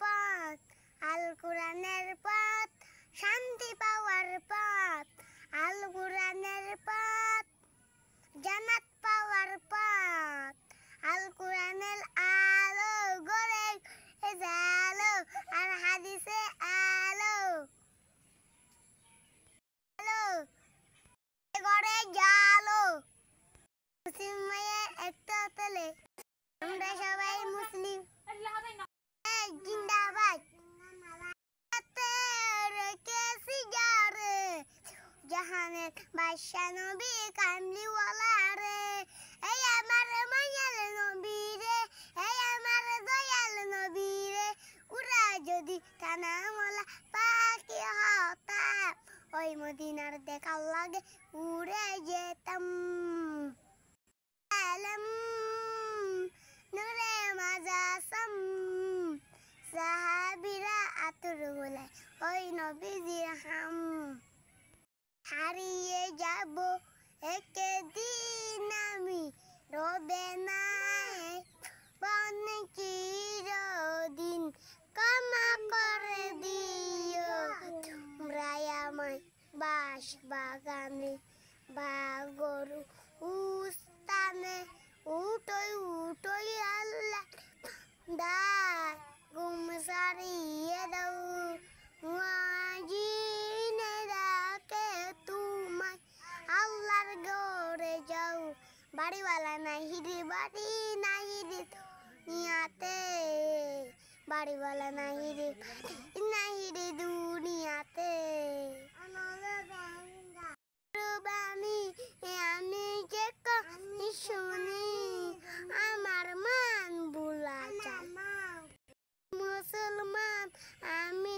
পথ, আল কোরআনের পথ, শান্তি পাওয়ার পথ, আল কোরআনের পথ, জান্নাত পাওয়ার পথ, আল কোরআনের আলো গড়ে জালো আর হাদিসে আলো আলো গড়ে জালো। মুসলিম ভাইয়ের একটা তেলে আমরা সবাই মুসলিম জিন্দাবাদ। রেখেছি যারে জাহানের বাদশা নবী কামলিওয়ালা রে, এই আমার মায়াল নবী রে, এই আমার দয়াল নবী রে, উরা যদি কানামলা পাখি হতাম, ওই মদিনার দেখার লাগে উড়ে যেতাম। আলম নূরে মাজাসম সাহাবীরা আতুর বলে ওই নবীজির হাম, হারিয়ে যাব একদিন আমি, রবে না চিরদিন, ক্ষমা করে দিও তোমরা আমায় বাস বাগানে বা গরু উস্তানে, উঠোই উঠোই আল্লাহ দায় ঘুম সারিয়ে দাও, মুয়াজ্জিনে ডাকে তোমায় আল্লাহর ঘরে যাও, বাড়িওয়ালা নাহি রে বাড়ি নাহি রে দুনিয়াতে, বাড়িওয়ালা নাহি রে দুনিয়াতে। আমি যে কখনো শুনি আমার মান ভুলা যায়, মুসলমান আমি